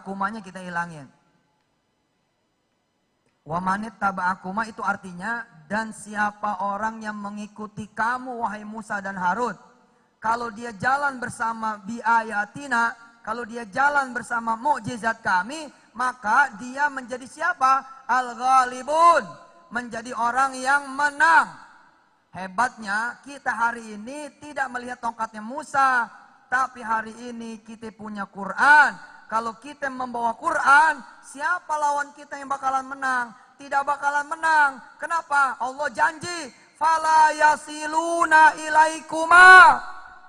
taba'akumanya kita hilangin. Wa manit taba'akuma itu artinya, dan siapa orang yang mengikuti kamu wahai Musa dan Harun. Kalau dia jalan bersama biayatina, kalau dia jalan bersama mukjizat kami, maka dia menjadi siapa? Al-ghalibun, menjadi orang yang menang. Hebatnya kita hari ini tidak melihat tongkatnya Musa, tapi hari ini kita punya Quran. Kalau kita membawa Quran, siapa lawan kita yang bakalan menang? Tidak bakalan menang. Kenapa? Allah janji, fala yasiluna ilaikuma.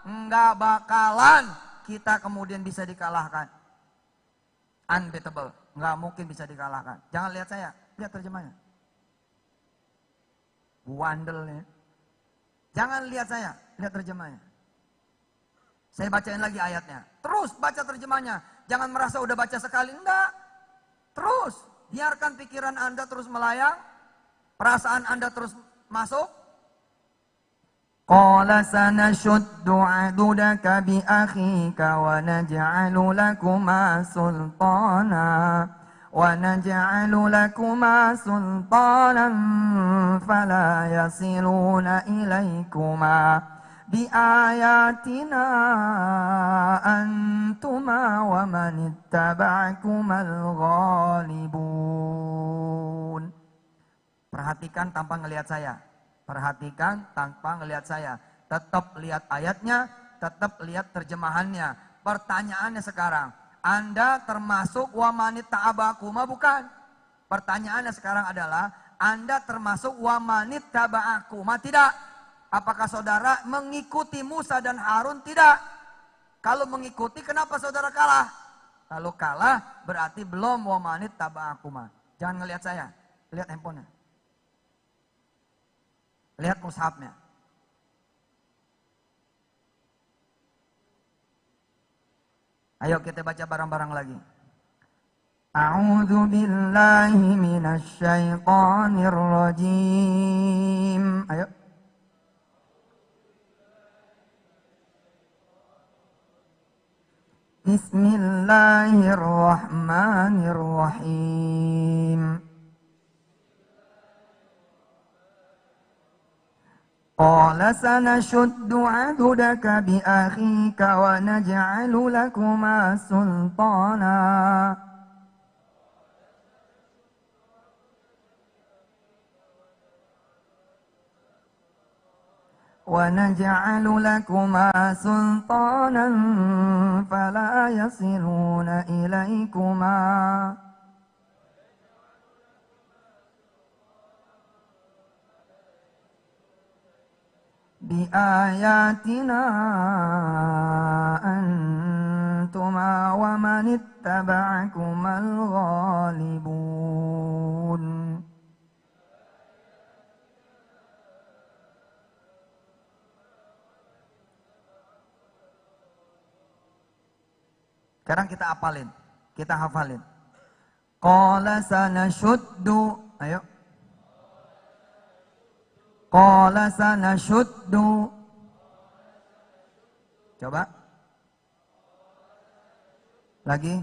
Enggak bakalan kita kemudian bisa dikalahkan. Unbeatable, enggak mungkin bisa dikalahkan. Jangan lihat saya, lihat terjemahnya. Wandelnya. Jangan lihat saya, lihat terjemahnya. Saya bacain lagi ayatnya. Terus baca terjemahnya. Jangan merasa udah baca sekali, enggak. Terus, biarkan pikiran Anda terus melayang. Perasaan Anda terus masuk. Qala sanashuddu 'adudaka bi akhika wa naj'alu lakuma sultana fala yasiluna ilaikuma bi ayatina antuma wa manittaba'akumal ghalibun. Perhatikan tanpa ngelihat saya. Perhatikan tanpa ngelihat saya. Tetap lihat ayatnya, tetap lihat terjemahannya. Pertanyaannya sekarang, Anda termasuk wa manittaba'akuma bukan? Pertanyaannya sekarang adalah, Anda termasuk wa manittaba'akuma tidak? Apakah saudara mengikuti Musa dan Harun? Tidak. Kalau mengikuti, kenapa saudara kalah? Kalau kalah, berarti belum wa manittaba'akuma. Jangan ngelihat saya, lihat handphonenya. Lihat mushafnya. Ayo kita baca bareng-bareng lagi. A'udzu billahi minasy syaithanir rajim. Ayo. Bismillahirrahmanirrahim. Qala sanashuddu 'adudaka bi akhika wa naj'alu lakuma sultana fala yasiluna ilaikuma bi ayatina antuma wa manittaba'akumal ghalibun. Sekarang kita hafalin. Qala sanashuddu, ayo. Qala sanashuddu. Coba. Lagi.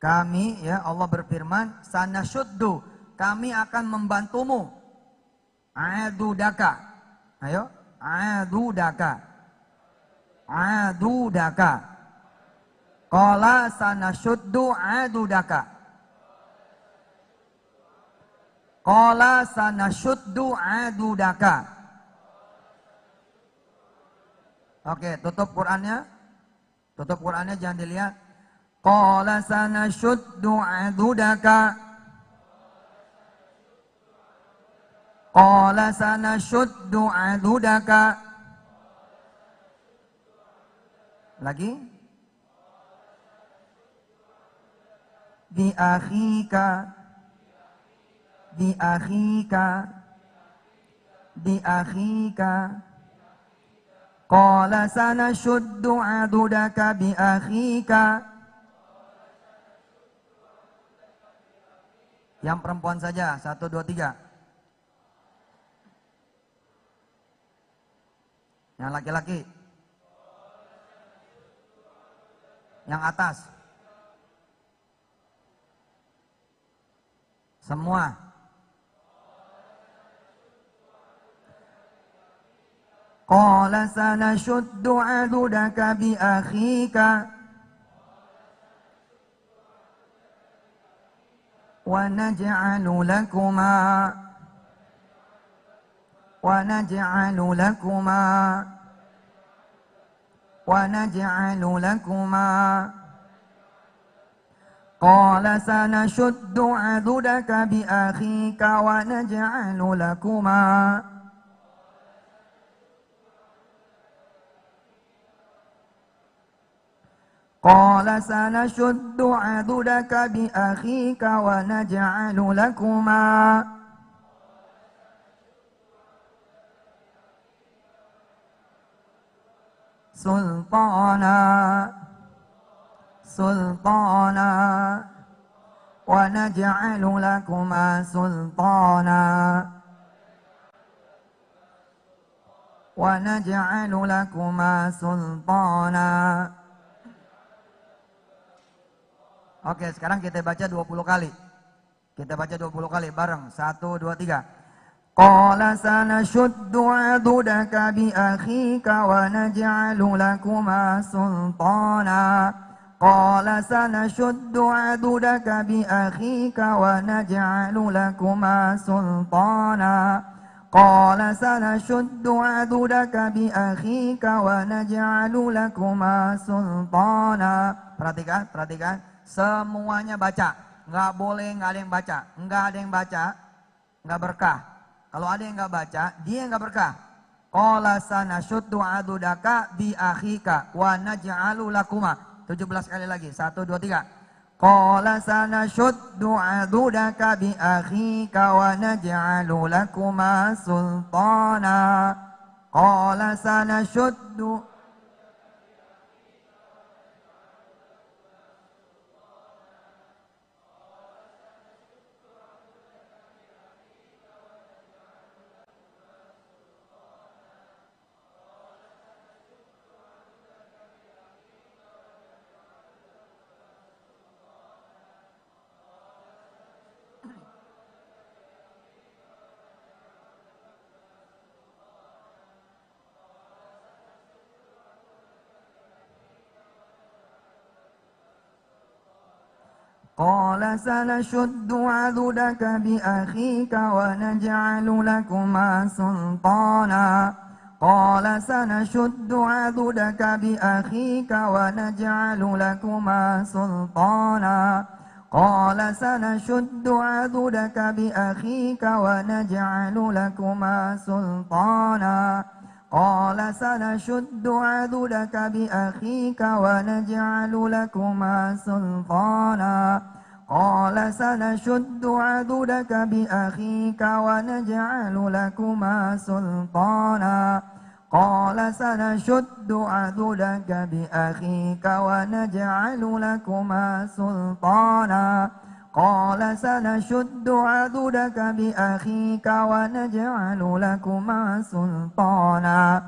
Kami, ya Allah berfirman, sanashuddu, kami akan membantumu. Adudaka. Ayo, adudaka. Adudaka. Qala sanashuddu adudaka. Qala sanashuddu adudaka. Oke, tutup Qur'annya. Tutup Qur'annya, jangan dilihat. Qala sanashuddu adudaka. Qala sanashuddu adudaka. Lagi. Bi akhika. Bi akhika. Bi akhika. Qala sanashuddu adudaka bi akhika. Yang perempuan saja, 1, 2, 3. Yang laki-laki. Yang atas. Semua. Qala sanashuddu 'adudaka bi akhika wa naj'alu lakuma qala sanashuddu 'adudaka bi akhika wa naj'alu lakuma qala sanashuddu 'adudaka bi akhika wa naj'alu lakuma sultana wa naj'alu lakuma sultana. Oke, sekarang kita baca 20 kali. Kita baca 20 kali bareng. 1, 2, 3. Qala sanashuddu 'adudaka bi akhika wa naj'alu lakuma sultana. Qala sanashuddu 'adudaka bi akhika wa naj'alu lakuma sultana. Qala sanashuddu 'adudaka bi akhika wa naj'alu lakuma sultana. Perhatikan. Semuanya baca. Nggak boleh nggak ada yang baca. Nggak ada yang baca, nggak berkah. Kalau ada yang nggak baca, dia nggak berkah. Qala sanashuddu 'adudaka bi akhika wa naj'alu lakuma. 17 kali lagi. 1, 2, 3. Qala sanashuddu 'adudaka bi akhika wa naj'alu lakuma sultana. Qala sanashuddu Qala sanashuddu 'adudaka bi akhika wa naj'alu lakuma sultana. Qala sanashuddu 'adudaka bi akhika wa naj'alu lakuma sultana. Qala sanashuddu 'adudaka bi akhika wa naj'alu lakuma sultana. Qala sanashuddu 'adudaka bi akhika wa naj'alu lakuma sultana. Qala sanashuddu 'adudaka bi akhika wa naj'alu lakuma sultana. Qala sanashuddu 'adudaka bi akhika wa naj'alu lakuma sultana. Qala sanashuddu 'adudaka bi akhika wa naj'alu lakuma sultana.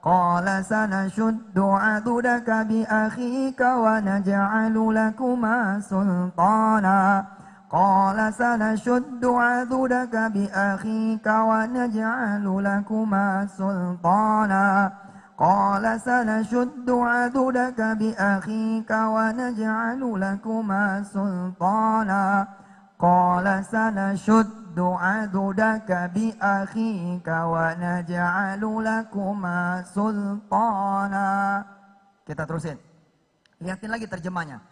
Qala sanashuddu 'adudaka bi akhika wa naj'alu lakuma sultana. Qala sanashuddu 'adudaka bi akhika wa naj'alu lakuma sultana. Qala sanashuddu 'adudaka bi akhika wa naj'alu lakuma sultana. Qala sanashuddu 'adudaka bi akhika wa naj'alu lakuma sultana. Kita terusin. Lihatin lagi terjemahnya.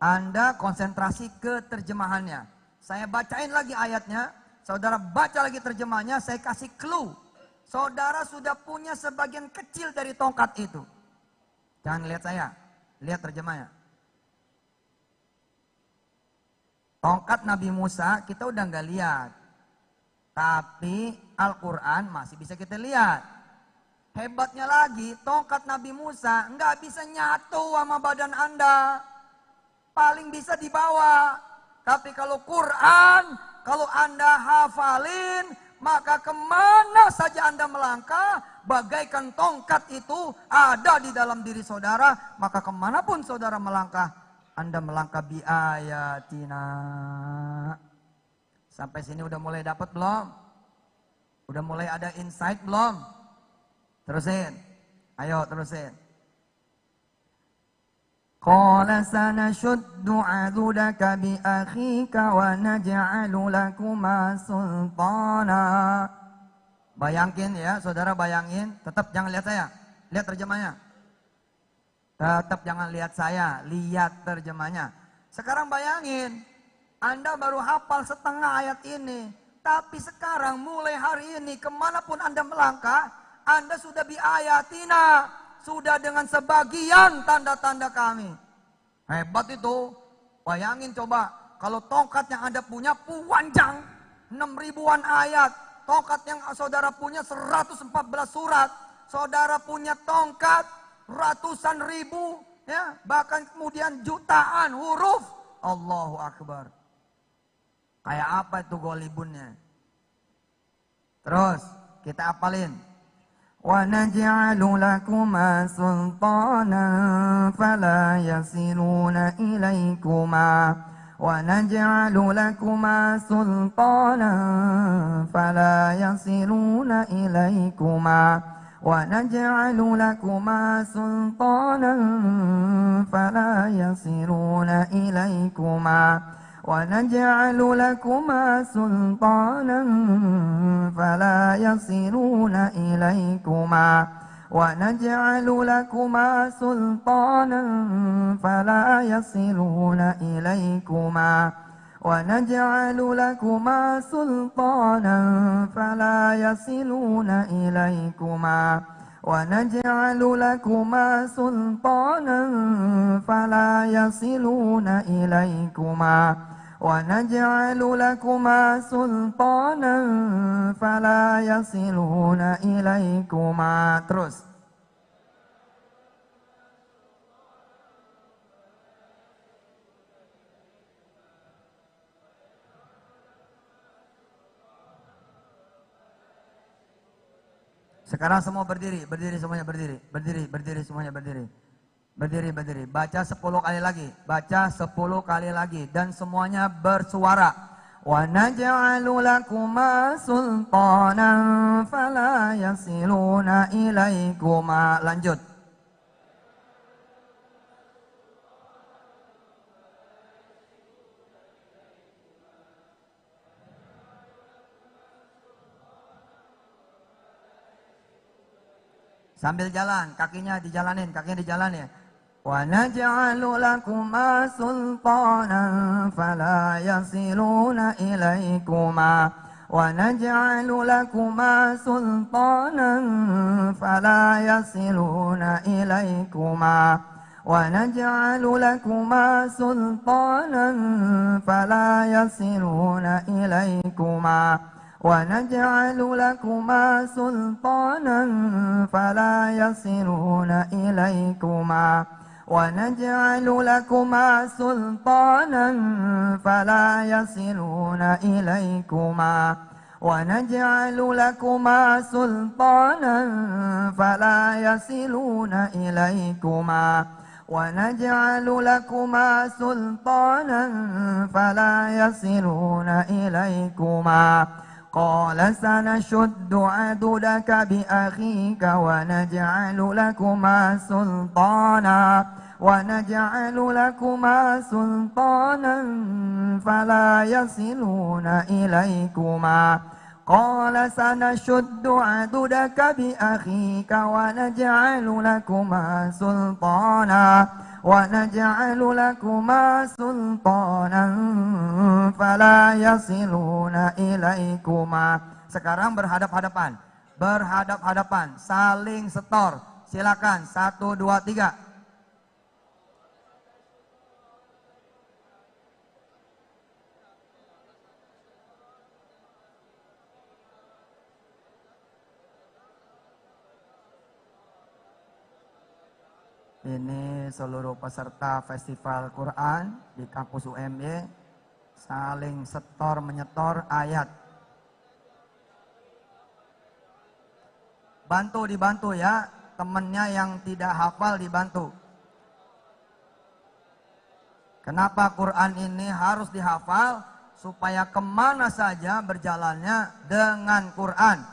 Anda konsentrasi ke terjemahannya. Saya bacain lagi ayatnya, saudara baca lagi terjemahnya, saya kasih clue. Saudara sudah punya sebagian kecil dari tongkat itu. Jangan lihat saya, lihat terjemahnya. Tongkat Nabi Musa kita udah nggak lihat. Tapi Al-Quran masih bisa kita lihat. Hebatnya lagi, tongkat Nabi Musa nggak bisa nyatu sama badan Anda. Paling bisa dibawa. Tapi kalau Quran, kalau Anda hafalin, maka kemana saja Anda melangkah, bagaikan tongkat itu ada di dalam diri saudara, maka kemanapun saudara melangkah, Anda melangkah biayatina. Sampai sini udah mulai dapat belum? Udah mulai ada insight belum? Terusin, ayo terusin. Qala sanashuddu adudaka bi akhika wa naj'alu lakuma sultana. Bayangin ya, saudara bayangin, tetap jangan lihat saya. Lihat terjemahnya. Tetap jangan lihat saya, lihat terjemahnya. Sekarang bayangin, Anda baru hafal setengah ayat ini. Tapi sekarang mulai hari ini kemanapun Anda melangkah, Anda sudah biayatina. Sudah dengan sebagian tanda-tanda kami. Hebat itu. Bayangin coba. Kalau tongkat yang Anda punya panjang. 6.000-an ayat. Tongkat yang saudara punya 114 surat. Saudara punya tongkat ratusan ribu. Ya, bahkan kemudian jutaan huruf. Allahu Akbar. Kayak apa itu golibunnya? Terus kita apalin. وَنَجْعَلُ لَكُمَا سُلْطَانًا فَلَا يَصِلُونَ إِلَيْكُمَا وَنَجْعَلُ لَكُمَا سُلْطَانًا فَلَا يَصِلُونَ إِلَيْكُمَا وَنَجْعَلُ لَكُمَا سُلْطَانًا فَلَا يَصِلُونَ إِلَيْكُمَا وَنَجْعَلُ لَكُمَا سُلْطَانًا فَلَا يَصِلُونَ إِلَيْكُمَا وَنَجْعَلُ لَكُمَا سُلْطَانًا فَلَا يَصِلُونَ إِلَيْكُمَا وَنَجْعَلُ لَكُمَا سُلْطَانًا فَلَا يَصِلُونَ إِلَيْكُمَا وَنَجْعَلُ لَكُمَا سُلْطَانًا فَلَا يَصِلُونَ إِلَيْكُمَا وَنَجْعَلُ لَكُمَا سُلْطَانًا فَلَا يَصِلُونَ إِلَيْكُمَا. Terus. Sekarang semua berdiri, berdiri semuanya berdiri, berdiri semuanya berdiri. Berdiri. Baca 10 kali lagi, baca 10 kali lagi dan semuanya bersuara. Wa naj'alu lakuma sultanan fala yasiluna ilaikuma. Lanjut. Sambil jalan, kakinya dijalanin. Wa naj'alu lakuma sultanan fala yasiluna ilaikuma. Wa naj'alu lakuma sultanan fala yasiluna ilaikuma. Wa naj'alu lakuma sultanan fala yasiluna ilaikuma. وَنَجْعَلُ لَكُمَا سُلْطَانًا فَلَا يَصِلُونَ إِلَيْكُمَا وَنَجْعَلُ لَكُمَا سُلْطَانًا فَلَا يَصِلُونَ إِلَيْكُمَا وَنَجْعَلُ لَكُمَا سُلْطَانًا فَلَا يَصِلُونَ إِلَيْكُمَا وَنَجْعَلُ لَكُمَا سُلْطَانًا فَلَا يَصِلُونَ إِلَيْكُمَا قال سنشد عضدك بأخيك ونجعل لكما سلطانا فلا يصلون إليكما قال سنشد عضدك بأخيك ونجعل لكما سلطانا فلا يصلون إليكما. Sekarang berhadap-hadapan, saling setor. Silakan 1, 2, 3. Ini seluruh peserta festival Quran di kampus UMY saling setor menyetor ayat. dibantu ya. Temennya yang tidak hafal dibantu. Kenapa Quran ini harus dihafal? Supaya kemana saja berjalannya dengan Quran.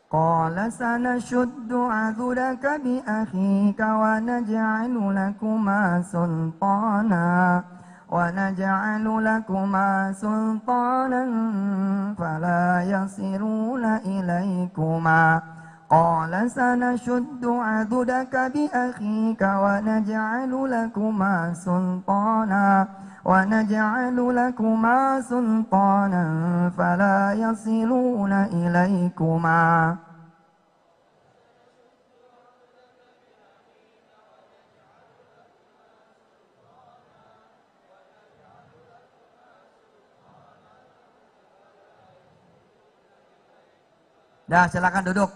Qala sanashuddu adhuraka bi akhika wa naj'alu lakuma sultana fala yasiruna ilaykuma. Qala sanashuddu adudaka bi akhika wa naj'alu lakuma sultanan fala yasiluna ilaykuma. Dah, silakan duduk.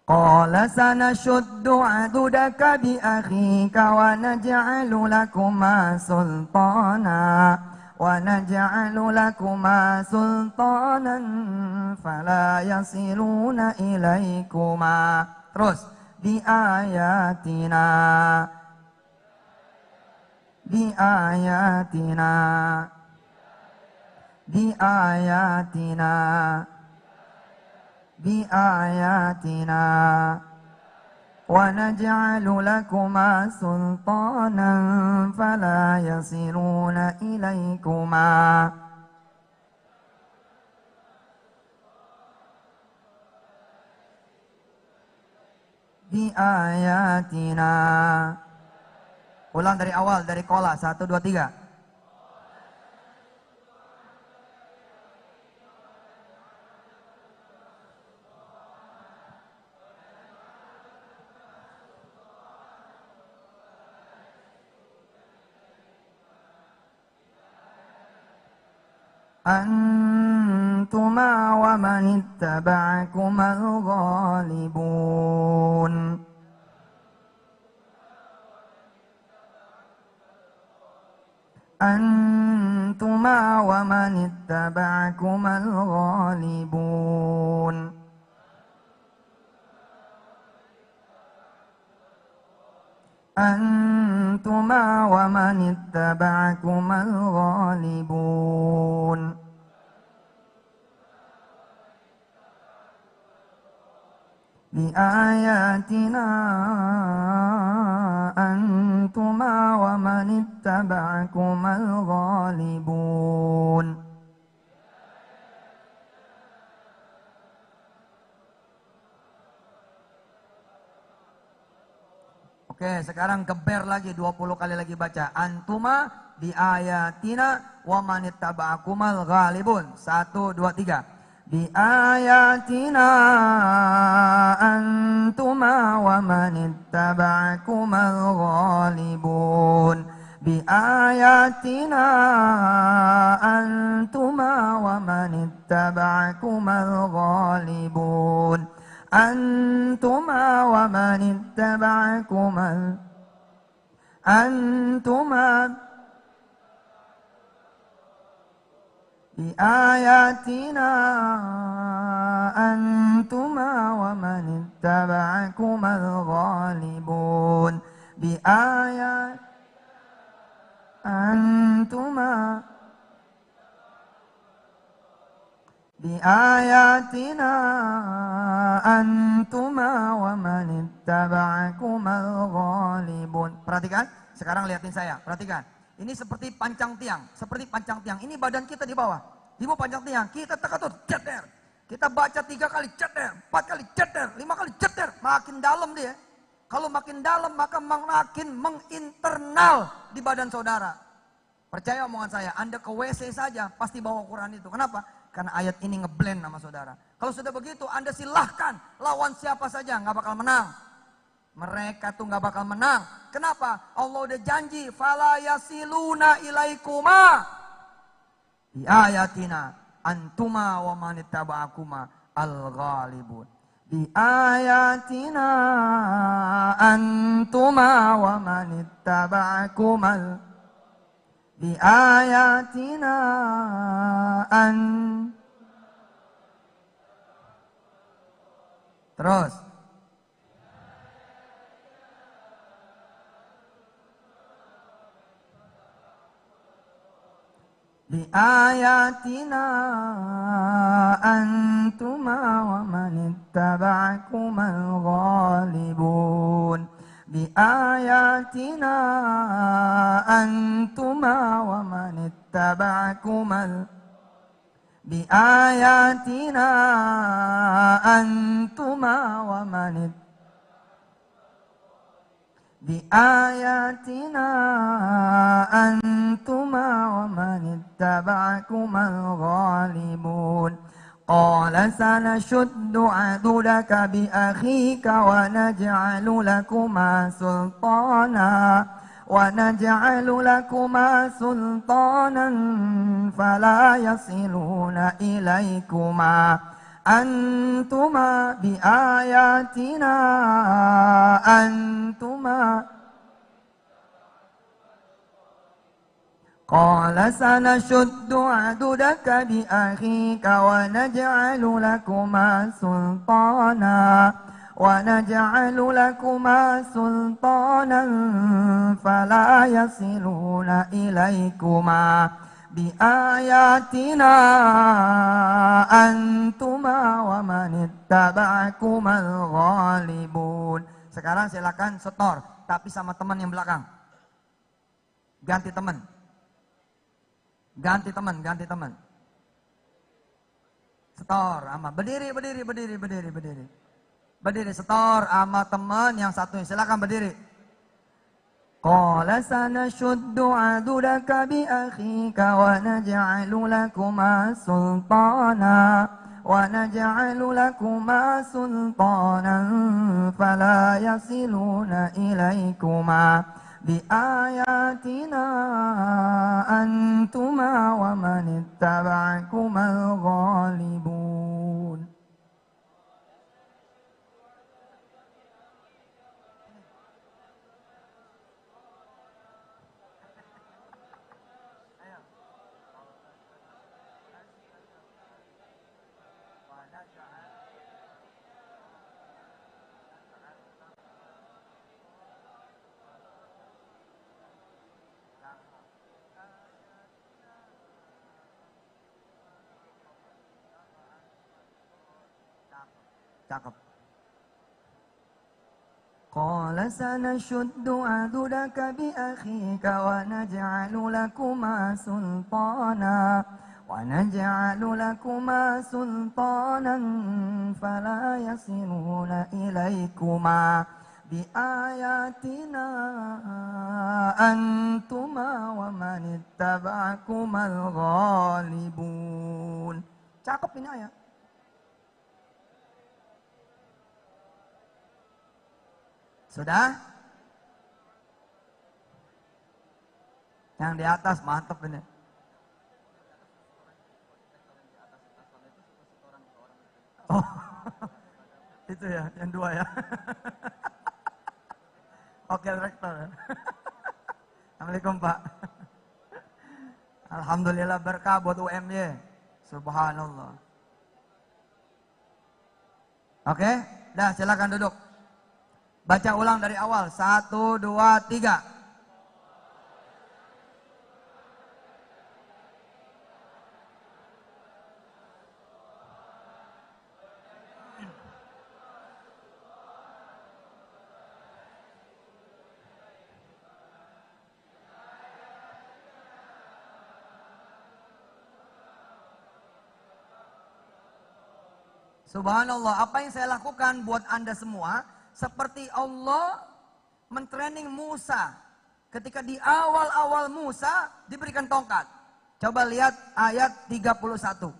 Qala sanashuddu adudaka bi akhika wa naj'alu lakuma sultanan fala yasiluna ilaykuma. Terus bi ayatina wa naj'alu lakuma sultanan fala yasiruna ilaykuma. Bi ayatina. Ulang dari awal, dari qala 1 2 3. Antuma wa manittaba'akumal ghalibun. Antuma wa manittaba'akumal ghalibun. Antuma wa manittaba'akumal ghalibun. Bi ayatina antuma wa manittaba'akumal ghalibun. Oke, sekarang geber lagi 20 kali lagi baca. Antuma bi ayatina wa manittaba'akumal ghalibun. 1 2 3. Bi ayatina antuma wa manittaba'akumal ghalibun. Bi ayatina antuma wa manittaba'akumal ghalibun. Antuma wa manittaba'akumal bi ayatina antuma wa manittaba'akumal ghalibun. Bi ayat antuma bi ayatina antuma wa manittaba'akumal ghalibun. Perhatikan, sekarang lihatin saya, perhatikan. Ini seperti pancang tiang, Ini badan kita di bawah pancang tiang. Kita tekan tuh, ceter. Kita baca 3 kali ceter, 4 kali ceter, 5 kali ceter. Makin dalam dia. Kalau makin dalam maka makin menginternal di badan saudara. Percaya omongan saya, Anda ke WC saja pasti bawa Quran itu. Kenapa? Karena ayat ini ngeblend sama saudara. Kalau sudah begitu, Anda silahkan lawan siapa saja, nggak bakal menang. Mereka tuh nggak bakal menang. Kenapa? Allah udah janji, fala yasiluna ilaikuma bi ayatina antuma wa manittaba'akuma al-ghalibun. Bi ayatina antuma wa manittaba'akumal بآياتنا أن terus بآياتنا أنتما ومن اتبعكما الغالبون بآياتنا أنتما ومن اتبعكما بآياتنا أنتما ومن بآياتنا أنتما ومن اتبعكما الغالبون قال سنشد عضدك بأخيك ونجعل لكما سلطانا فلا يصلون إليكما أنتما بآياتنا أنتما قال سنشد عضدك بأخيك ونجعل لكما سلطانا فلا يصلون إليكما بآياتنا أنتما ومن اتبعكما الغالبون. Sekarang silakan setor, tapi sama teman yang belakang. Ganti teman. Setor sama berdiri setor sama teman yang satunya. Silakan berdiri. Qala sanashuddu adudaka bi akhika wa naj'alu lakuma sultanan fala yasiluna ilaikuma bi ayatina antuma wa man ittaba'akumal ghalibun. Cakep. Qala sanashuddu adudaka bi akhika wa naj'alu lakuma sultanan fala yasiluna ilaikuma bi ayatina antuma wa man ittaba'akumal ghalibun. Cakep ini ayat. Sudah? Yang di atas mantep ini. Oh, itu ya, yang dua ya. Oke, rektor. Assalamualaikum Pak. Alhamdulillah berkah buat UMY. Subhanallah. Oke, dah silakan duduk. Baca ulang dari awal. 1, 2, 3. Subhanallah, apa yang saya lakukan buat Anda semua, seperti Allah mentraining Musa. Ketika di awal-awal Musa diberikan tongkat. Coba lihat ayat 31.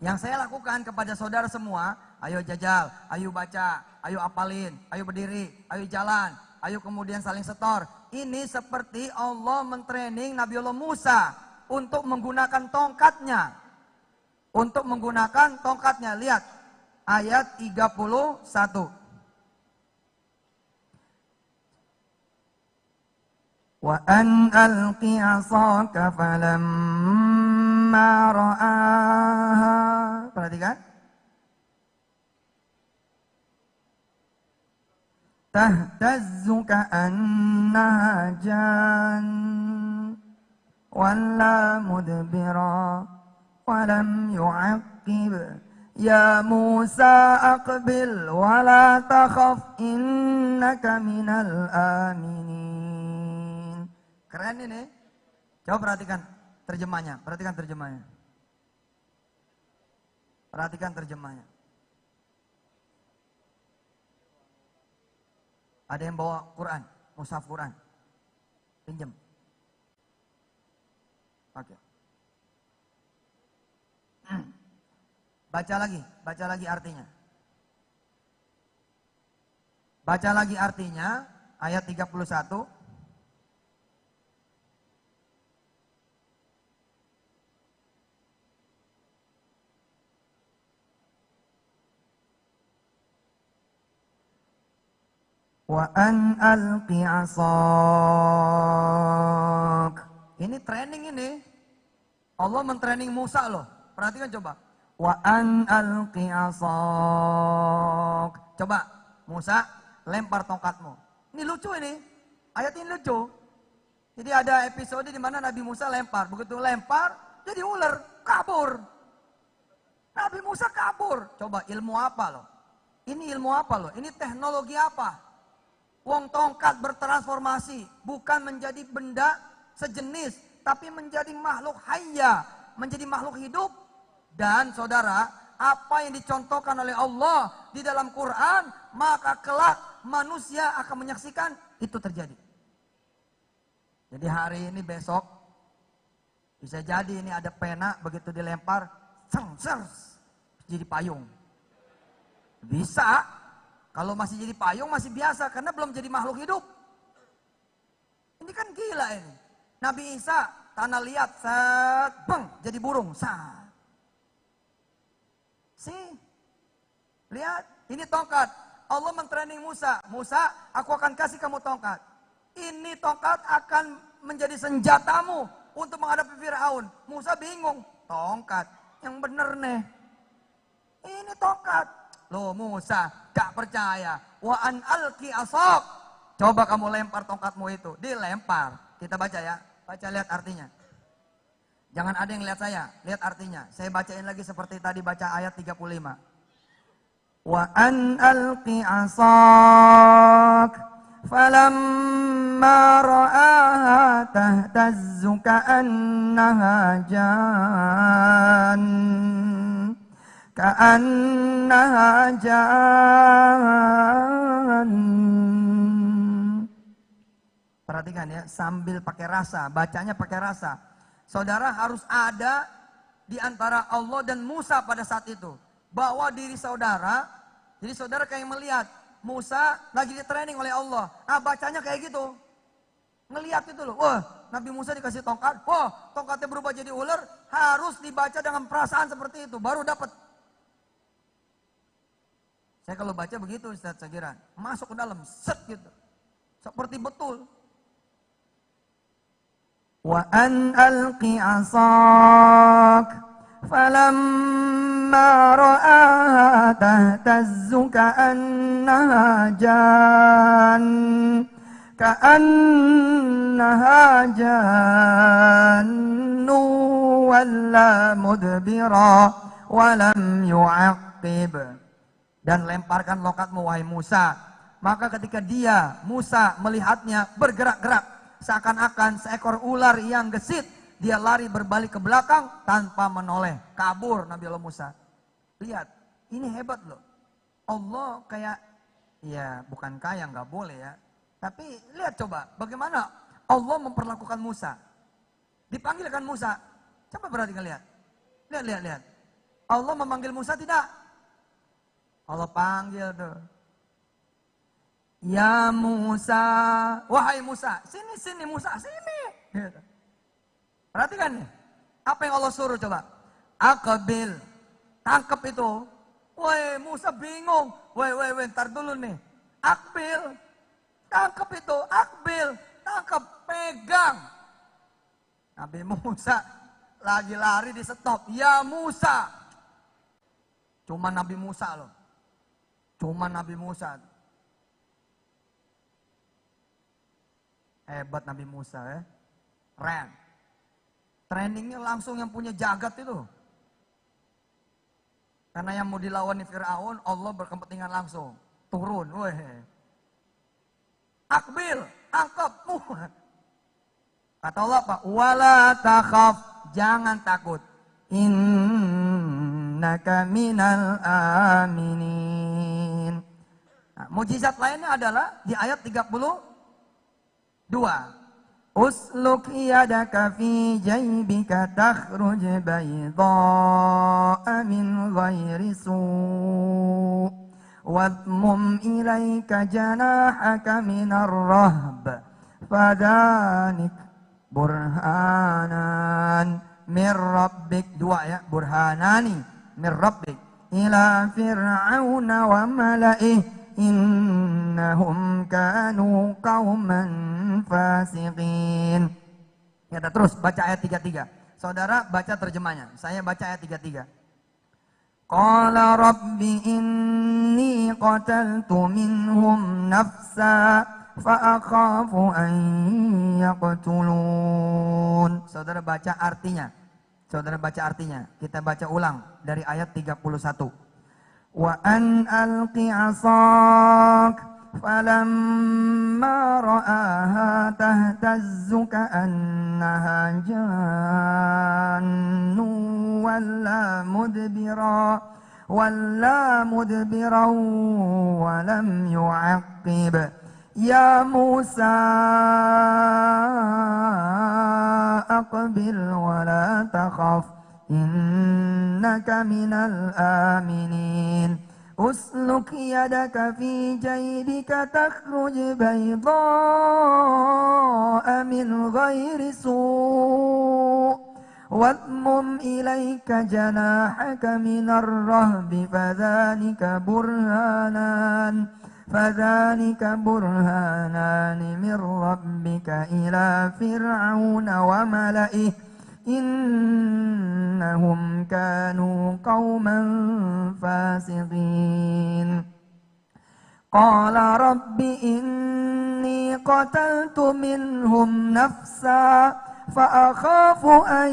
Yang saya lakukan kepada saudara semua, ayo jajal, ayo baca, ayo apalin, ayo berdiri, ayo jalan, ayo kemudian saling setor. Ini seperti Allah mentraining Nabiullah Musa untuk menggunakan tongkatnya. Lihat ayat 31. Wa an alqi 'asaka falamma ra'aha. Perhatikan. Tahtazzu ka'annaha jan walla mudbira walam yu'aqib. Ya Musa aqbil wala takhaf innaka minal aminin. Keren ini. Coba perhatikan terjemahnya. Perhatikan terjemahnya. Perhatikan terjemahnya. Ada yang bawa Quran, mushaf Quran. Pinjam. Oke. Baca lagi artinya. Baca lagi artinya ayat 31. Wa an alqi 'asak. Ini training ini. Allah mentraining Musa loh. Perhatikan coba. Wa an alqi 'asak. Coba Musa lempar tongkatmu. Ini lucu ini. Ayat ini lucu. Jadi ada episode di mana Nabi Musa lempar. Begitu lempar jadi ular, kabur. Nabi Musa kabur. Coba ilmu apa loh? Ini ilmu apa loh? Ini teknologi apa? Wong tongkat bertransformasi, bukan menjadi benda sejenis, tapi menjadi makhluk hayya, menjadi makhluk hidup. Dan saudara, apa yang dicontohkan oleh Allah di dalam Quran, maka kelak manusia akan menyaksikan itu terjadi. Jadi hari ini besok, bisa jadi ini ada pena, begitu dilempar, jadi payung. Bisa. Kalau masih jadi payung masih biasa karena belum jadi makhluk hidup. Ini kan gila ini. Nabi Isa tanah liat, set, beng, jadi burung, sat. Lihat, ini tongkat. Allah mentraining Musa. Musa, aku akan kasih kamu tongkat. Ini tongkat akan menjadi senjatamu untuk menghadapi Firaun. Musa bingung, tongkat yang bener nih. Ini tongkat. Loh Musa, gak percaya. Wa an alqi 'asak. Coba kamu lempar tongkatmu itu. Dilempar. Kita baca ya. Baca, lihat artinya. Jangan ada yang lihat saya. Lihat artinya. Saya bacain lagi seperti tadi baca ayat 35. Wa an alqi 'asak. Falamma ra'aha tahtazzu ka'annaha jan. Ka'annaha jan. Perhatikan ya, sambil pakai rasa, bacanya pakai rasa. Saudara harus ada di antara Allah dan Musa pada saat itu. Bawa diri saudara, jadi saudara kayak melihat Musa lagi di training oleh Allah. Bacanya kayak gitu. Ngelihat itu loh, wah Nabi Musa dikasih tongkat, wah tongkatnya berubah jadi ular, harus dibaca dengan perasaan seperti itu, baru dapat. Saya kalau baca begitu Ustaz, saya kira masuk ke dalam, set gitu. Seperti betul. Wa an alqi 'asak falamma ra'aha tahtazzu ka'annaha jan. Ka'annaha jannu walla mudbira walam yu'aqib. Dan lemparkan tongkatmu wahai Musa. Maka ketika dia, Musa melihatnya bergerak-gerak, seakan-akan seekor ular yang gesit, dia lari berbalik ke belakang tanpa menoleh. Kabur Nabi Allah Musa. Lihat, ini hebat loh. Allah kayak, ya bukan kaya, nggak boleh ya. Tapi lihat coba, bagaimana Allah memperlakukan Musa. Dipanggilkan Musa. Coba perhatikan, lihat. Lihat. Allah memanggil Musa tidak? Allah panggil tuh. Ya Musa, wahai Musa, sini Musa, sini. Gitu. Perhatikan nih, apa yang Allah suruh coba? Aqbil, tangkap itu. Woi Musa bingung, woi, ntar dulu nih. Aqbil, tangkap itu, Aqbil. tangkap, pegang. Nabi Musa lagi lari di stop. Ya Musa. Cuma Nabi Musa loh. Cuma Nabi Musa. Hebat Nabi Musa ya. Keren. Trainingnya langsung yang punya jagat itu. Karena yang mau dilawan Fir'aun, Allah berkepentingan langsung. Turun. Weh. Akbil. Angkep. Kata Allah apa? Wala takhaf. Jangan takut. Innaka minal aminin. Nah, mujizat lainnya adalah di ayat 32. Usluk yadaka fi jaybika takhruj bayda'a min ghairi su' wadmum ilaika janahaka minar rahb fadhanik burhanan mir rabbik. Dua ya, burhanani mir rabbik ila fir'auna wa mala'ih innahum kanu qauman fasiqin. Kita terus baca ayat 33. Saudara baca terjemahnya. Saya baca ayat 33. Qala rabbi inni qataltu minhum nafsa fa akhafu an yaqtulun. Saudara baca artinya. Saudara baca artinya. Kita baca ulang dari ayat 31. Wa an alqi 'asak falamma ra'aha tahtazzu ka'annaha jannu walla mudbira wa lam yu'aqqib. Ya Musa aqbil wa la takhaf innaka minal aminin. Usluk yadaka fi jaybika takhruj bayda'a min ghairi su' wadmum ilaika janahaka minar rahbi fadhanika burhanan min rabbika ila fir'auna wa mala'ih innahum kanu qauman fasiqin. Qala rabbi inni qataltu minhum nafsa fa akhafu an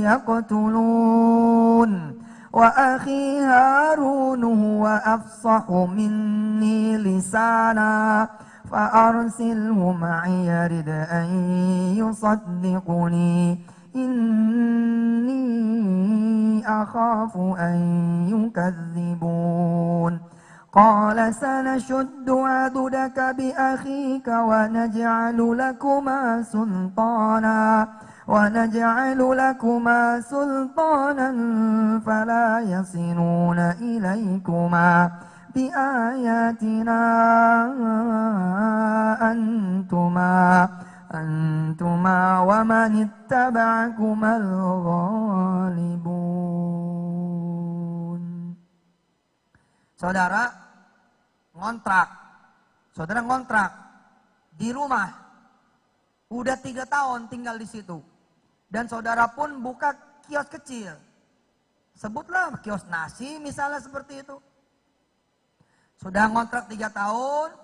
yaqtulun wa akhi Harun huwa afsahu minni lisana فأرسله معي يرد أن يصدقني إني أخاف أن يكذبون. قال سنشد عضدك بأخيك ونجعل لكما سلطانا فلا يصلون إليكما بآياتنا أنتما ومن اتبعكما الغالبون. Saudara ngontrak di rumah, udah 3 tahun tinggal di situ, dan saudara pun buka kios kecil, sebutlah kios nasi misalnya seperti itu. Sudah ngontrak 3 tahun,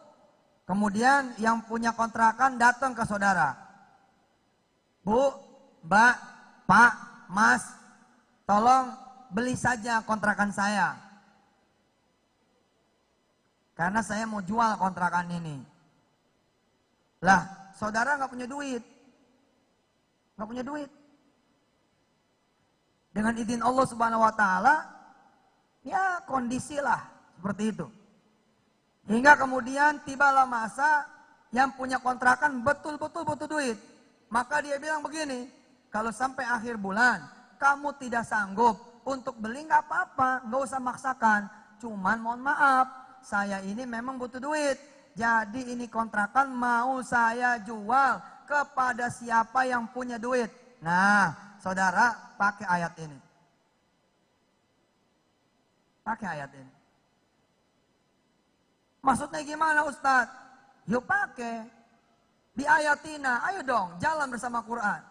kemudian yang punya kontrakan datang ke saudara. Bu, Mbak, Pak, Mas, tolong beli saja kontrakan saya. Karena saya mau jual kontrakan ini. Lah, saudara nggak punya duit. Nggak punya duit. Dengan izin Allah Subhanahu wa Ta'ala, ya kondisilah seperti itu. Hingga kemudian tibalah masa yang punya kontrakan betul-betul butuh duit. Maka dia bilang begini, kalau sampai akhir bulan kamu tidak sanggup untuk beli nggak apa-apa, nggak usah maksakan. Cuman mohon maaf, saya ini memang butuh duit. Jadi ini kontrakan mau saya jual kepada siapa yang punya duit. Nah, saudara pakai ayat ini. Pakai ayat ini. Maksudnya gimana Ustadz? Yuk pakai. Biayatina, ayo dong jalan bersama Quran.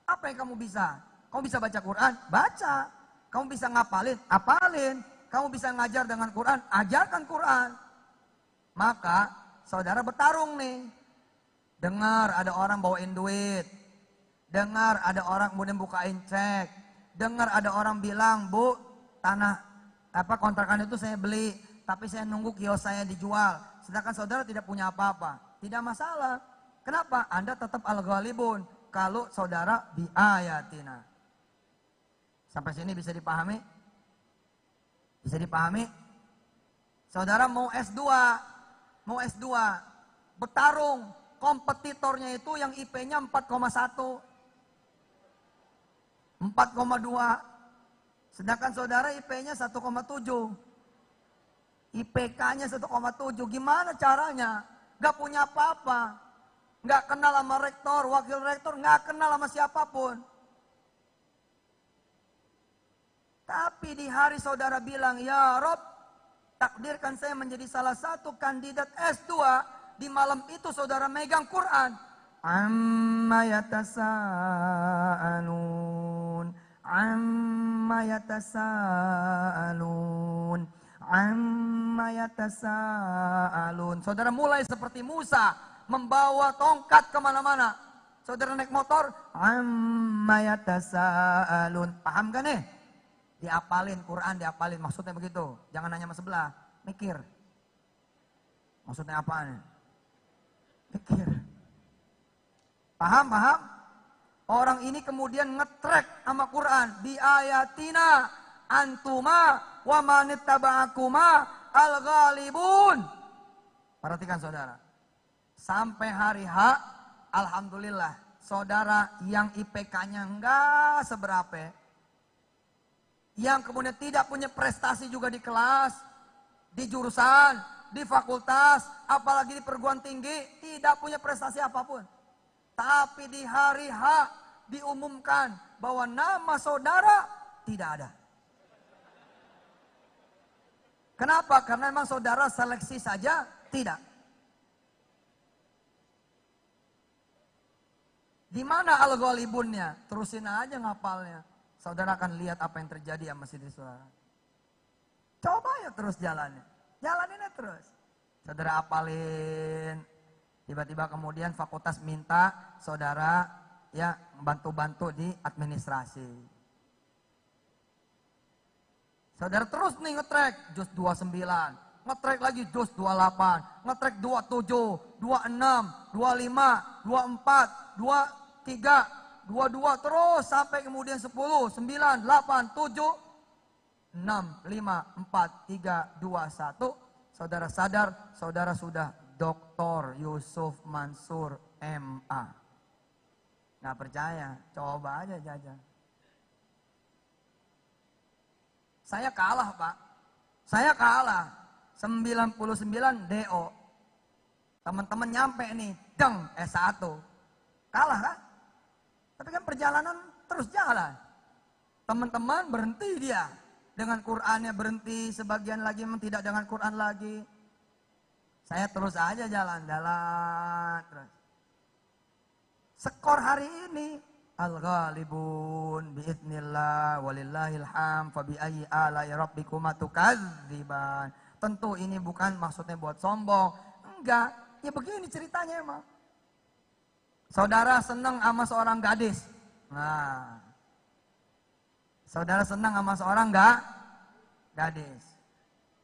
Apa yang kamu bisa? Kamu bisa baca Quran? Baca. Kamu bisa ngapalin? Apalin. Kamu bisa ngajar dengan Quran? Ajarkan Quran. Maka saudara bertarung nih. Dengar ada orang bawain duit. Dengar ada orang kemudian bukain cek. Dengar ada orang bilang, Bu, tanah kontrakan itu saya beli, tapi saya nunggu kios saya dijual. Sedangkan saudara tidak punya apa-apa. Tidak masalah. Kenapa? Anda tetap al-ghalibun. Kalau saudara biayatina. Sampai sini bisa dipahami? Bisa dipahami? Saudara mau S2. Mau S2. Bertarung. Kompetitornya itu yang IP-nya 4,1. 4,2. Sedangkan saudara IP-nya 1,7. IPK-nya 1,7. Gimana caranya? Gak punya apa-apa. Gak kenal sama rektor, wakil rektor, gak kenal sama siapapun. Tapi di hari saudara bilang, ya Rob, takdirkan saya menjadi salah satu kandidat S2. Di malam itu saudara megang Quran. Amma yatasa'alun. Amma yatasa'alun. Amma yatasa'alun. Saudara mulai seperti Musa. Membawa tongkat kemana-mana. Saudara naik motor. Amma yatasa'alun. Paham kan nih? Diapalin Quran, diapalin. Maksudnya begitu. Jangan nanya sama sebelah. Mikir. Maksudnya apaan? Pikir. Paham? Orang ini kemudian ngetrek sama Quran. Biayatina antuma wa manittaba'akuma al-ghalibun. Perhatikan saudara. Sampai hari H, alhamdulillah. Saudara yang IPK-nya enggak seberapa. Yang kemudian tidak punya prestasi juga di kelas. Di jurusan. Di fakultas, apalagi di perguruan tinggi, tidak punya prestasi apapun. Tapi di hari H diumumkan bahwa nama saudara tidak ada. Kenapa? Karena memang saudara seleksi saja tidak. Di mana al-ghalibunnya? Terusin aja ngapalnya. Saudara akan lihat apa yang terjadi sama sini saudara. Coba ya terus jalannya. Jalaninnya terus. Saudara apalin. Tiba-tiba kemudian fakultas minta saudara ya bantu-bantu di administrasi. Saudara terus nih ngetrek juz 29, ngetrek lagi juz 28, ngetrek 27, 26, 25, 24, 23, 22 terus sampai kemudian 10, 9, 8, 7 6, 5, 4, 3, 2, 1. Saudara sadar, saudara sudah Dr. Yusuf Mansur MA. Nggak percaya, coba aja jajan. Saya kalah Pak. Saya kalah. 99 DO. Teman-teman nyampe nih, deng S1. Kalah kan? Tapi kan perjalanan terus jalan. Teman-teman berhenti dia. Dengan Qur'annya berhenti, sebagian lagi memang tidak dengan Qur'an lagi. Saya terus aja jalan-jalan terus. Skor hari ini al-ghalibun biidznillah walillahil hamd fa bi ayyi ala'i rabbikuma tukadziban. Tentu ini bukan maksudnya buat sombong. Enggak, ya begini ceritanya emang. Saudara senang sama seorang gadis. Nah, saudara senang sama seorang gadis.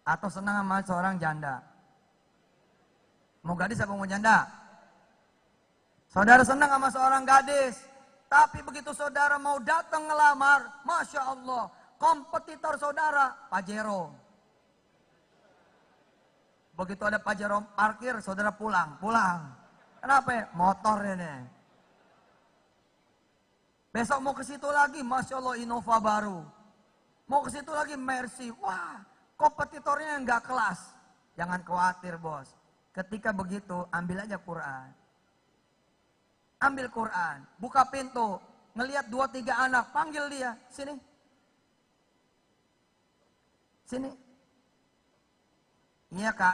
Atau senang sama seorang janda. Mau gadis apa mau janda? Saudara senang sama seorang gadis. Tapi begitu saudara mau datang ngelamar, Masya Allah, kompetitor saudara, Pajero. Begitu ada Pajero parkir, saudara pulang. Kenapa ya? Motor ini. Besok mau ke situ lagi, Masya Allah Innova baru. Mau ke situ lagi Mercy. Wah, kompetitornya yang gak kelas. Jangan khawatir bos. Ketika begitu, ambil aja Quran. Ambil Quran, buka pintu. Ngelihat 2-3 anak, panggil dia. Sini. Sini. Iya kak.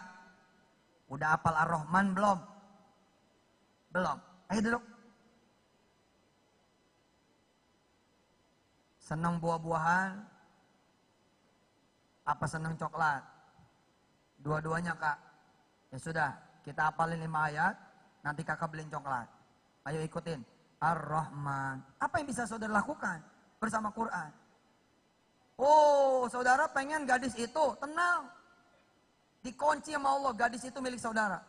Udah hafal Ar-Rahman belum? Belum. Ayo duduk. Senang buah-buahan, apa senang coklat? Dua-duanya kak. Ya sudah, kita hafalin 5 ayat, nanti kakak beliin coklat. Ayo ikutin. Ar-Rahman. Apa yang bisa saudara lakukan bersama Quran? Oh, saudara pengen gadis itu, tenang. Dikunci sama Allah, gadis itu milik saudara.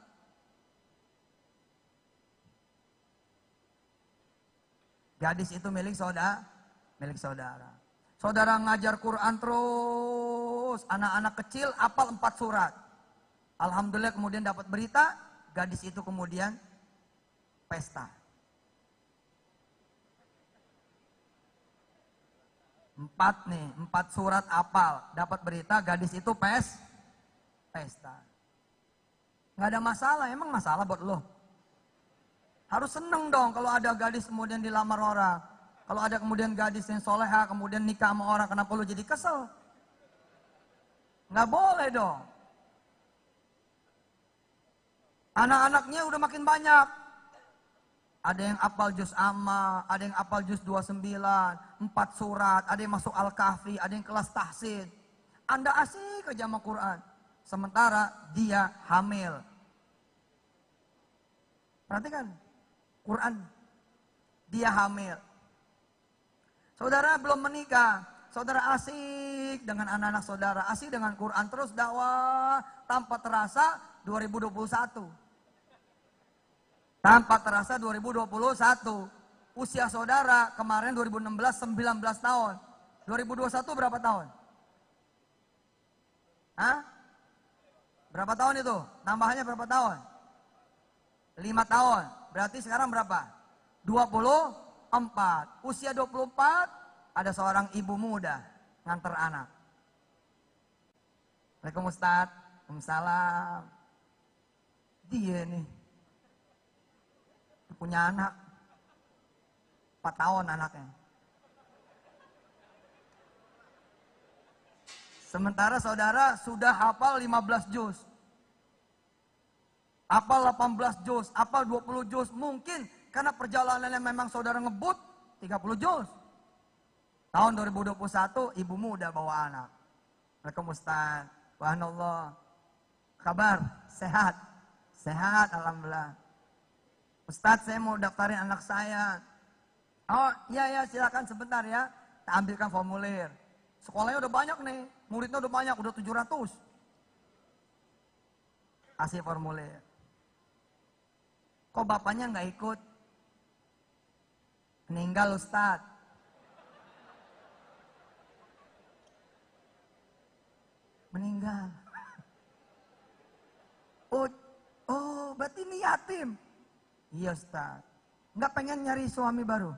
Gadis itu milik saudara. Saudara ngajar Quran terus, anak-anak kecil hafal 4 surat. Alhamdulillah kemudian dapat berita, gadis itu kemudian pesta. 4 surat hafal, dapat berita gadis itu pesta. Nggak ada masalah, emang masalah buat lo? Harus seneng dong kalau ada gadis kemudian dilamar orang. Kalau ada kemudian gadis yang soleha, kemudian nikah sama orang, kenapa lu jadi kesel? Nggak boleh dong. Anak-anaknya udah makin banyak. Ada yang hafal juz amma, ada yang hafal juz 29, 4 surat, ada yang masuk Al-Kahfi, ada yang kelas tahsin. Anda asik aja sama Quran. Sementara dia hamil. Perhatikan, Quran. Dia hamil. Saudara belum menikah, saudara asik dengan anak-anak saudara, asik dengan Quran, terus dakwah tanpa terasa 2021. Tanpa terasa 2021. Usia saudara kemarin 2016 19 tahun. 2021 berapa tahun? Hah? Berapa tahun itu? Tambahannya berapa tahun? 5 tahun. Berarti sekarang berapa? 24. Usia 24 ada seorang ibu muda nganter anak. Assalamualaikum Ustaz. Waalaikumsalam. Dia nih punya anak 4 tahun anaknya. Sementara saudara sudah hafal 15 juz. Hafal 18 juz, hafal 20 juz. Mungkin karena perjalanannya memang saudara ngebut 30 juz. Tahun 2021 ibu muda bawa anak. Assalamualaikum Ustaz. Subhanallah. Kabar? Sehat? Sehat alhamdulillah. Ustaz saya mau daftarin anak saya. Oh iya silakan sebentar ya. Kita ambilkan formulir. Sekolahnya udah banyak nih. Muridnya udah banyak, udah 700. Kasih formulir. Kok bapaknya nggak ikut? Meninggal Ustaz. Meninggal. Oh berarti ini yatim. Iya Ustaz. Nggak pengen nyari suami baru?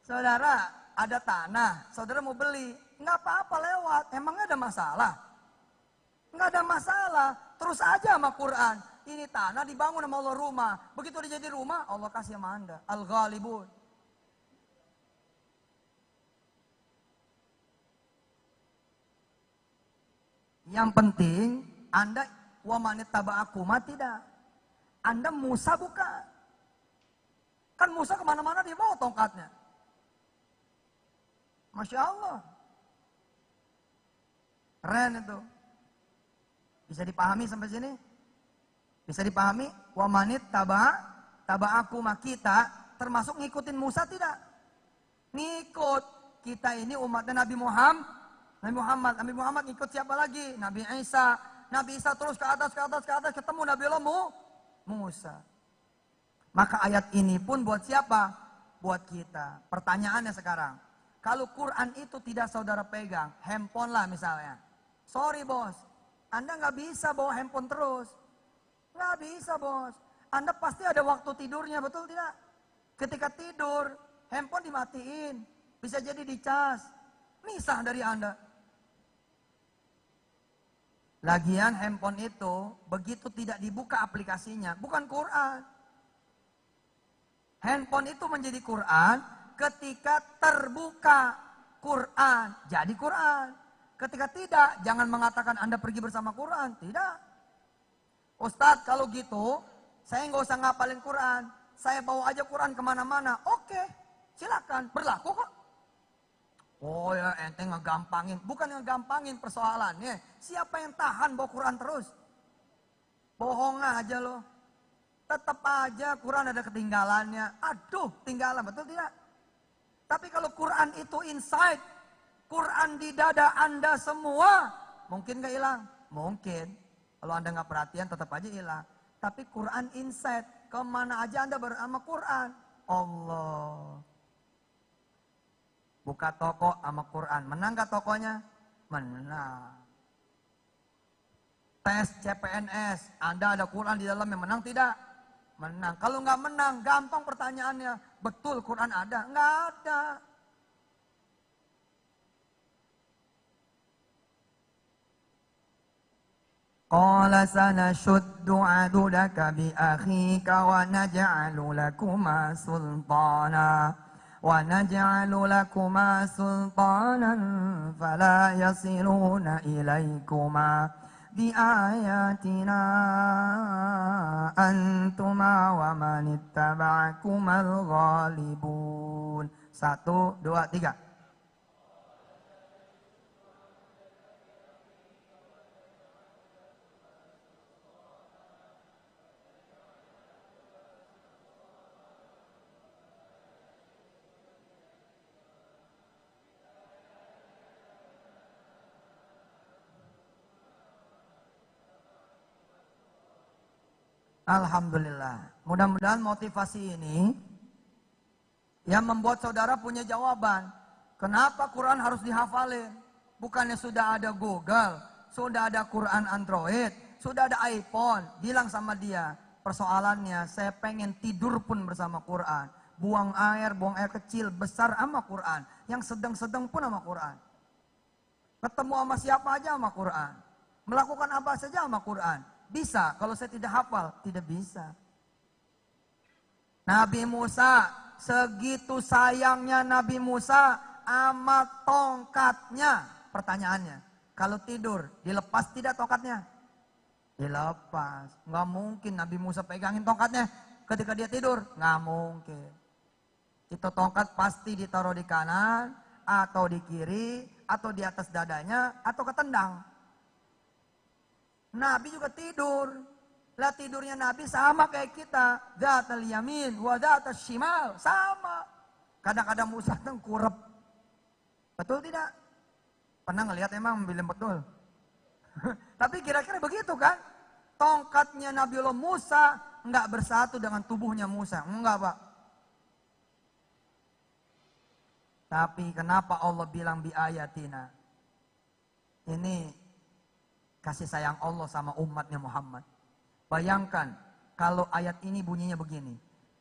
Saudara ada tanah, saudara mau beli. Nggak apa-apa lewat, emangnya ada masalah? Nggak ada masalah, terus aja sama Quran. Ini tanah dibangun sama Allah rumah. Begitu dia jadi rumah, Allah kasih sama Anda. Al-Ghalibun. Yang penting Anda wamanit taba'akuma tidak. Anda Musa bukan. Kan Musa kemana-mana dia bawa tongkatnya. Masya Allah. Keren itu. Bisa dipahami sampai sini? Bisa dipahami? Wamanit taba'akuma kita termasuk ngikutin Musa tidak? Ngikut. Kita ini umatnya Nabi Muhammad. Nabi Muhammad ikut siapa lagi? Nabi Isa. Nabi Isa terus ke atas ketemu Nabi Allah Musa. Maka ayat ini pun buat siapa? Buat kita. Pertanyaannya sekarang, kalau Quran itu tidak saudara pegang, handphone lah misalnya. Sorry bos, Anda nggak bisa bawa handphone terus. Nggak bisa bos. Anda pasti ada waktu tidurnya, betul tidak? Ketika tidur, handphone dimatiin. Bisa jadi dicas. Misah dari Anda. Lagian handphone itu begitu tidak dibuka aplikasinya, bukan Quran. Handphone itu menjadi Quran ketika terbuka Quran, jadi Quran. Ketika tidak, jangan mengatakan Anda pergi bersama Quran, tidak. Ustadz kalau gitu, saya nggak usah ngapalin Quran. Saya bawa aja Quran kemana-mana. Oke, silakan, berlaku kok. Oh ya, ente ngegampangin. Bukan ngegampangin persoalannya. Siapa yang tahan bawa Quran terus? Bohong aja loh. Tetap aja Quran ada ketinggalannya. Aduh, tinggalan, betul tidak? Tapi kalau Quran itu inside, Quran di dada Anda semua, mungkin gak hilang? Mungkin. Kalau Anda nggak perhatian tetap aja hilang. Tapi Quran inside, kemana aja Anda bersama Quran? Allah. Buka toko sama Quran, menang gak tokonya? Menang. Tes CPNS, Anda ada Quran di dalamnya, menang tidak? Menang. Kalau nggak menang, gampang pertanyaannya. Betul Quran ada? Nggak ada. Qala sanashuddu adudaka bi akhika wa naj'alu lakuma sultana wa naj'alu lakuma sultanan fala yasiluna ilaikuma bi ayatina antuma wa manittaba'akumal ghalibun. 1, 2, 3. Alhamdulillah. Mudah-mudahan motivasi ini yang membuat saudara punya jawaban. Kenapa Quran harus dihafalin? Bukannya sudah ada Google, sudah ada Quran Android, sudah ada iPhone. Bilang sama dia, persoalannya saya pengen tidur pun bersama Quran. Buang air kecil, besar sama Quran. Yang sedang-sedang pun sama Quran. Ketemu sama siapa aja sama Quran. Melakukan apa saja sama Quran. Bisa, kalau saya tidak hafal, tidak bisa. Nabi Musa, segitu sayangnya Nabi Musa sama tongkatnya. Pertanyaannya, kalau tidur, dilepas tidak tongkatnya? Dilepas. Nggak mungkin Nabi Musa pegangin tongkatnya ketika dia tidur. Nggak mungkin. Itu tongkat pasti ditaruh di kanan, atau di kiri, atau di atas dadanya, atau ketendang. Nabi juga tidur. Lah tidurnya Nabi sama kayak kita. Dzatal yamin wa dzatal shimal. Sama. Kadang-kadang Musa tengkurap. Betul tidak? Pernah ngelihat emang film betul? Tapi kira-kira begitu kan? Tongkatnya Nabiullah Musa enggak bersatu dengan tubuhnya Musa. Enggak, Pak. Tapi kenapa Allah bilang bi ayatina? Ini kasih sayang Allah sama umatnya Muhammad. Bayangkan kalau ayat ini bunyinya begini.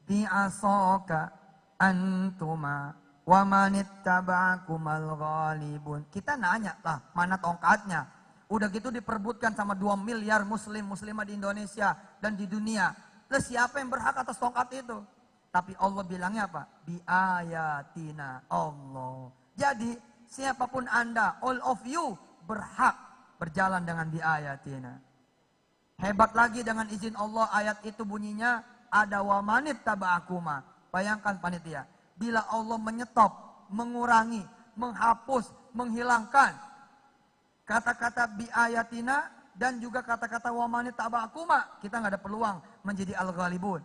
Bi'asaka antuma wa manittaba'akumal ghalibun. Kita nanya lah, mana tongkatnya? Udah gitu diperbutkan sama 2 miliar muslimah di Indonesia dan di dunia. Terus siapa yang berhak atas tongkat itu? Tapi Allah bilangnya apa? Biayatina Allah. Jadi siapapun Anda, all of you berhak berjalan dengan biayatina. Hebat lagi dengan izin Allah ayat itu bunyinya ada wamanit taba'akuma. Bayangkan panitia, bila Allah menyetop, mengurangi, menghapus, menghilangkan kata-kata biayatina dan juga kata-kata wamanit taba'akuma, kita nggak ada peluang menjadi al-ghalibun.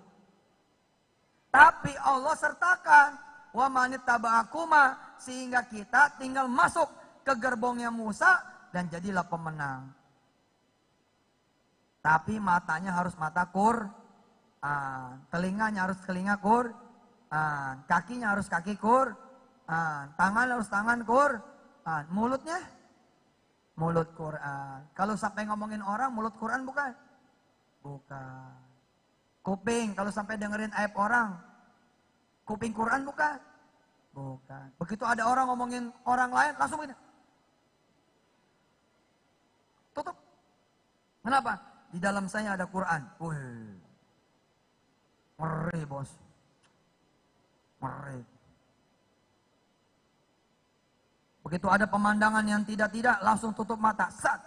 Tapi Allah sertakan wamanit taba'akuma sehingga kita tinggal masuk ke gerbongnya Musa dan jadilah pemenang. Tapi matanya harus mata Quran, telinganya harus telinga Quran, kakinya harus kaki Quran, tangan harus tangan Quran, mulutnya mulut Quran. Kalau sampai ngomongin orang, mulut Quran bukan? Bukan. Kuping, kalau sampai dengerin aib orang, kuping Quran bukan? Bukan. Begitu ada orang ngomongin orang lain, langsung ini. Tutup. Kenapa? Di dalam saya ada Quran. Wih. Ngeri bos. Ngeri. Begitu ada pemandangan yang tidak-tidak, langsung tutup mata. Sat.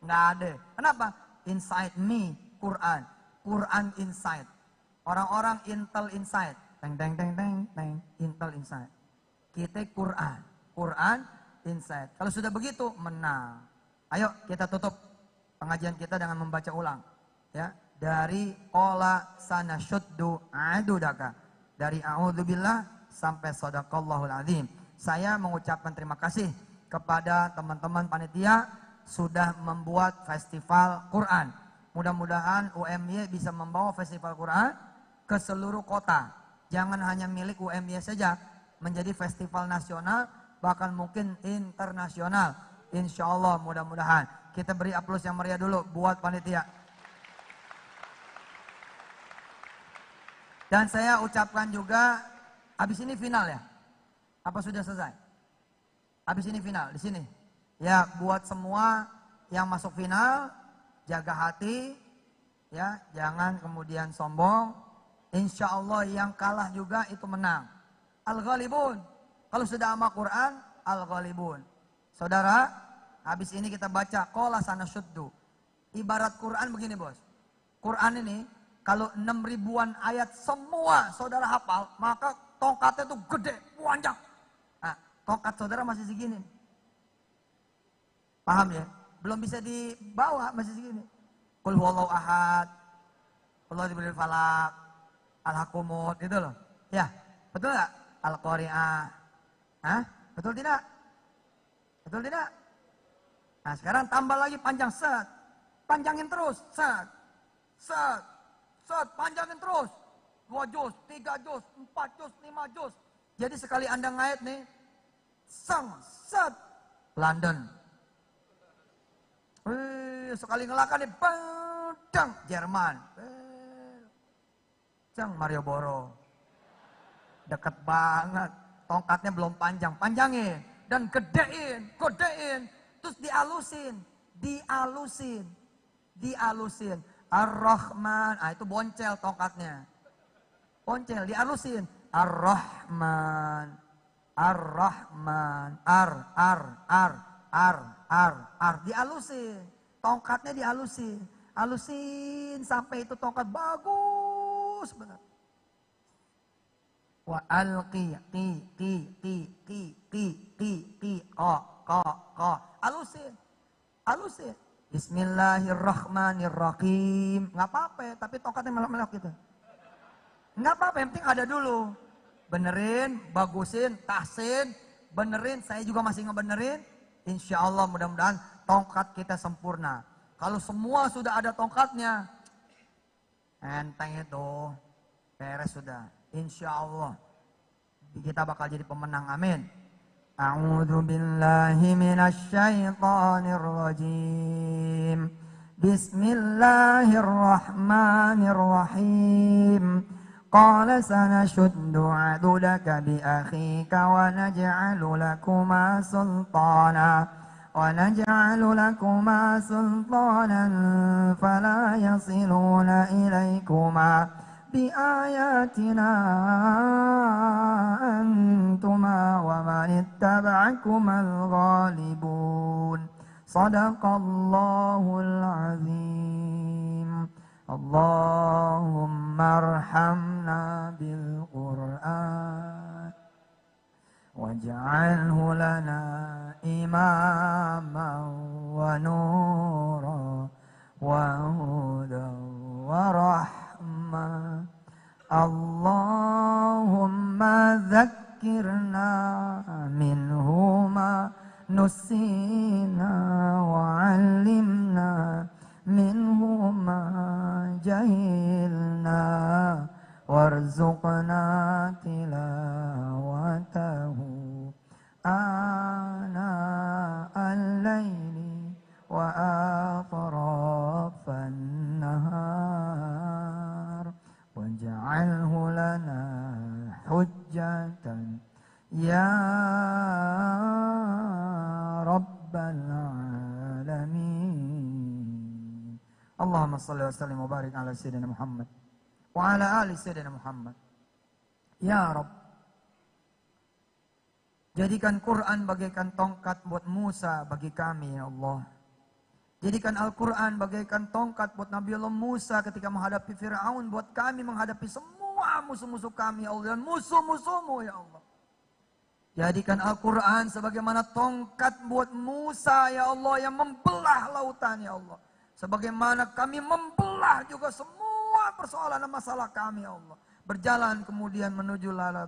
Nggak ada. Kenapa? Inside me, Quran. Quran inside. Orang-orang Intel inside. Teng teng teng teng teng. Intel inside. Kita Quran. Quran inside. Kalau sudah begitu, menang. Ayo kita tutup pengajian kita dengan membaca ulang. Ya, dari qala sanashuddu adudaka. Dari a'udzubillah sampai shadaqallahul azim. Saya mengucapkan terima kasih kepada teman-teman panitia sudah membuat festival Quran. Mudah-mudahan UMY bisa membawa festival Quran ke seluruh kota. Jangan hanya milik UMY saja, menjadi festival nasional, bahkan mungkin internasional. Insya Allah mudah-mudahan. Kita beri aplaus yang meriah dulu buat panitia. Dan saya ucapkan juga, habis ini final ya? Apa sudah selesai? Habis ini final, di sini. Ya, buat semua yang masuk final, jaga hati, ya, jangan kemudian sombong. Insya Allah yang kalah juga itu menang. Al-Ghalibun. Kalau sudah sama Quran, Al-Ghalibun. Saudara, habis ini kita baca qala sanashuddu. Ibarat Quran begini, Bos. Quran ini kalau 6 ribuan ayat semua saudara hafal, maka tongkatnya itu gede, panjang. Nah, tongkat saudara masih segini. Paham ya? Belum bisa dibawa, masih segini. Qul huwallahu ahad, Qul huwallahu falaq, al-hakumut, itu loh. Ya, betul nggak? Al-Qari'ah. Hah? Betul tidak? Betul tidak? Nah, sekarang tambah lagi panjang, set. Panjangin terus, set. Set. Set, panjangin terus. 2 juz, 3 juz, 4 juz, 5 juz. Jadi sekali Anda ngayat nih, sang, set. London. Sekali ngelakan nih, badang, Jerman. Cang, Malioboro. Dekat banget. Tongkatnya belum panjang, panjangin. Dan gedein, godein. Terus dialusin, dialusin, dialusin. Ar-Rahman, itu boncel tongkatnya. Boncel, dialusin. Ar-Rahman, Ar-Rahman, ar, dialusin. Tongkatnya dialusin. Alusin sampai itu tongkat bagus benar. Wa alqi, ko. Alusin. Alusin. Bismillahirrahmanirrahim. Nggak apa-apa, tapi tongkatnya melok-melok gitu. Nggak apa-apa, yang penting ada dulu. Benerin, bagusin, tahsin, benerin. Saya juga masih ngebenerin. Insya Allah mudah-mudahan tongkat kita sempurna. Kalau semua sudah ada tongkatnya, enteng itu, beres sudah. Insya Allah kita bakal jadi pemenang. Amin. A'udzu billahi minasy syaithanir rajim. Bismillahirrahmanirrahim. Qala sanashuddu 'adudaka bi akhika wa naj'alu lakuma sultana fala yasiluna ilaykuma bi ayatina antuma wa man ittaba'akumal ghalibun. Sadaqallahul azim. Allahumma arhamna bil Qur'an waj'alhu lana imaman wa nura wa hudan wa rahmah. Allahumma dzakkirna minhu ma nusina wa 'allimna minhu ma jahilna warzuqna tilawatahu ana al-laili wa atrafan nahar waj'alhu lana hujjatan ya rabbal alamin. Allahumma salli wa sallim wa barik ala sayyidina Muhammad wa ala ali sayyidina Muhammad. Ya Rabb, jadikan Quran bagaikan tongkat buat Musa bagi kami ya Allah. Jadikan Al-Quran bagaikan tongkat buat Nabi Allah Musa ketika menghadapi Fir'aun. Buat kami menghadapi semua musuh-musuh kami ya Allah. Dan musuh-musuhmu ya Allah. Jadikan Al-Quran sebagaimana tongkat buat Musa ya Allah. Yang membelah lautan ya Allah. Sebagaimana kami membelah juga semua persoalan dan masalah kami ya Allah. Berjalan kemudian menuju lautan.